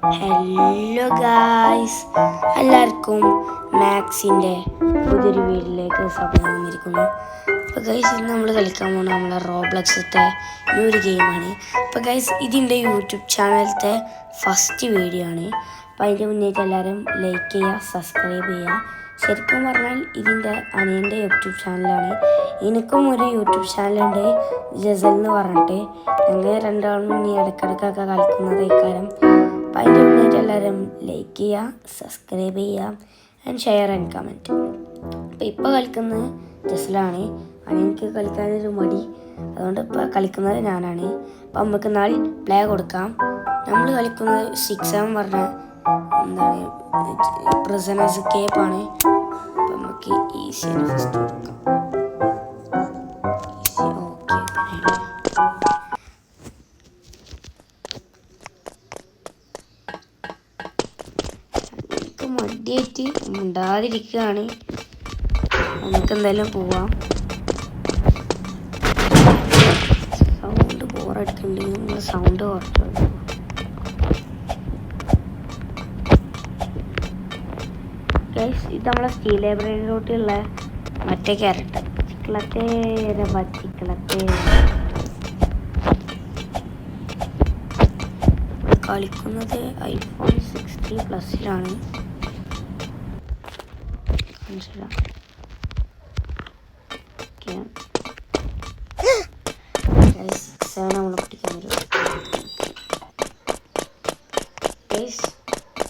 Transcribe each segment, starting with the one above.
Hello guys, എല്ലാവർക്കും മാക്സിൻ്റെ പുതിയൊരു വീഡിയോയിലേക്ക് സ്വാഗതം വന്നിരിക്കുന്നു. അപ്പോൾ ഗൈസ്, ഇന്ന് നമ്മൾ കളിക്കാൻ പോകുന്ന നമ്മളെ റോബ്ലക്സത്തെ ഈ ഒരു ഗെയിമാണ്. അപ്പോൾ ഗൈസ്, ഇതിൻ്റെ യൂട്യൂബ് ചാനലത്തെ ഫസ്റ്റ് വീഡിയോ ആണ്. അപ്പോൾ അതിൻ്റെ മുന്നേറ്റ് എല്ലാവരും ലൈക്ക് ചെയ്യുക, സബ്സ്ക്രൈബ് ചെയ്യുക. ശരിക്കും പറഞ്ഞാൽ ഇതിൻ്റെ അനിയൻ്റെ യൂട്യൂബ് ചാനലാണ്. എനിക്കും ഒരു യൂട്യൂബ് ചാനലുണ്ട്, ജസൽ എന്ന് പറഞ്ഞിട്ട്. ഞങ്ങൾ രണ്ടാളും ഇനി ഇടയ്ക്കിടയ്ക്കൊക്കെ കളിക്കുന്നത് ഇക്കാരം. അപ്പം അതിൻ്റെ മുന്നേറ്റ് എല്ലാവരും ലൈക്ക് ചെയ്യുക, സബ്സ്ക്രൈബ് ചെയ്യുക ആൻഡ് ഷെയർ ആൻഡ് കമൻറ്റ്. അപ്പോൾ ഇപ്പോൾ കളിക്കുന്നത് ജസലാണ്. അനിയനിക്ക് കളിക്കാനൊരു മടി, അതുകൊണ്ട് ഇപ്പോൾ കളിക്കുന്നത് ഞാനാണ്. അപ്പം നമുക്ക് നാളെ പ്ലേ കൊടുക്കാം. നമ്മൾ കളിക്കുന്നത് 6-7 പറഞ്ഞ എന്താണ് പ്രിസണേഴ്സ് കേപ്പാണ്. അപ്പം നമുക്ക് ഈസിയാണ് ഫസ്റ്റ് കൊടുക്കാം. മടിയായിട്ട് ഉണ്ടാതിരിക്കുകയാണ്. നമുക്ക് എന്തായാലും പോവാം. സൗണ്ട് ബോറടിക്കുന്നുണ്ടെങ്കിൽ നമ്മൾ സൗണ്ട് കുറച്ചു. ഇത് നമ്മളെ സ്റ്റീൽ ലൈബ്രറിയിലോട്ടുള്ള മറ്റേ ക്യാരക്ടർ ചിക്കളത്തെ കളിക്കുന്നത് iPhone 60 പ്ലസിലാണ്. നമ്മൾ പിടിക്കാൻ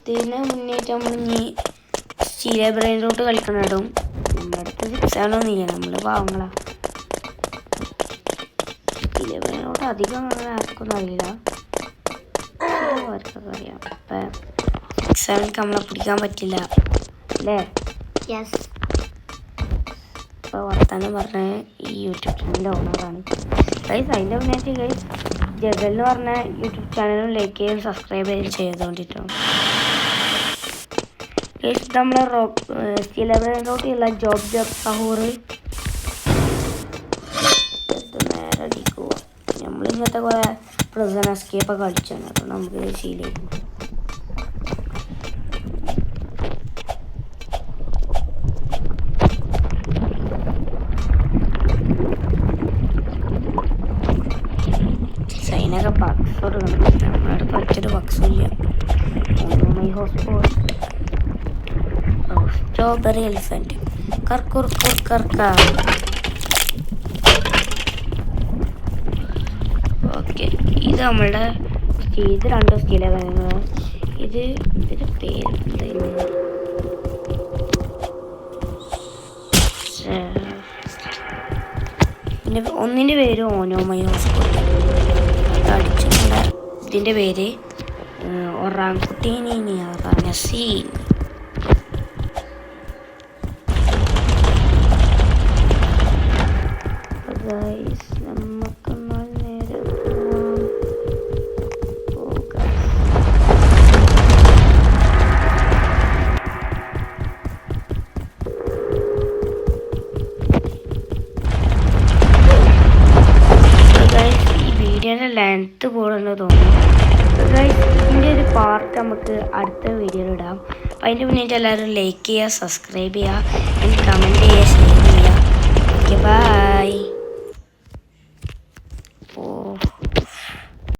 ഇതിന് മുന്നേറ്റ് നമ്മൾ ഇനി സ്റ്റീൽ ലൈബ്രറിയിലോട്ട് കളിക്കണിടും. നമ്മുടെ അടുത്ത് 6-7 ഇല്ല, നമ്മൾ പാവങ്ങളാ. സ്റ്റീൽ ലൈബ്രറിയിലോട്ട് അധികം അങ്ങനെ ആർക്കൊന്നും അറിയില്ല, അവർക്കൊക്കെ അറിയാം. ഇപ്പം 6-7 നമ്മളെ പിടിക്കാൻ പറ്റില്ല അല്ലേ? യെസ്. ഇപ്പോൾ വർത്താനം പറഞ്ഞ ഈ യൂട്യൂബ് ചാനലിൻ്റെ ഓണറാണ് ഗൈസ്. അതിൻ്റെ മുന്നേറ്റ് ഗൈസ് ജസൽ എന്ന് പറഞ്ഞ യൂട്യൂബ് ചാനലും ലൈക്ക് ചെയ്യുകയും സബ്സ്ക്രൈബ് ചെയ്യുകയും ചെയ്തുകൊണ്ടിട്ടും ഗൈസ്. നമ്മളെ സ്റ്റീൽ ലൈബ്രറിയിലോട്ടുള്ള ജോബ് സഹൂർ നേരെ അടിക്കുക. നമ്മൾ ഇങ്ങനത്തെ കുറേ പ്രിസൺ എസ്കേപ്പൊക്കെ കളിച്ചാണ്, അപ്പോൾ നമുക്ക് ശീലമായിരിക്കും. സൈനൊക്കെ ബക്സ് കൊടുക്കണം. നമ്മുടെ അടുത്ത് ഒറ്റൊരു ബക്സും ഇല്ല. Strawberry elephant okay. ഇത് നമ്മളുടെ ഇത് 2 സ്റ്റീലെ കാര്യങ്ങൾ. ഇതിൻ്റെ പേര് പിന്നെ ഒന്നിൻ്റെ പേര് ഓനോമയോസ്കോട്ട് അടിച്ചിട്ടുണ്ട്. ഇതിൻ്റെ പേര് ഒറാങ്കുട്ടീനീനിയറനസീൻ. നമുക്കെന്നാൽ നേരെ വീഡിയോയുടെ ലെങ്ത്ത് കൂടുതലെന്ന് തോന്നുന്നു. ഇതിൻ്റെ ഒരു പാർട്ട് നമുക്ക് അടുത്ത വീഡിയോയിൽ ഇടാം. അപ്പോൾ അതിൻ്റെ മുന്നേറ്റ് എല്ലാവരും ലൈക്ക് ചെയ്യുക, സബ്സ്ക്രൈബ് ചെയ്യുക, കമൻറ്റ് ചെയ്യുക, ഷെയർ ചെയ്യുക. Okay, by.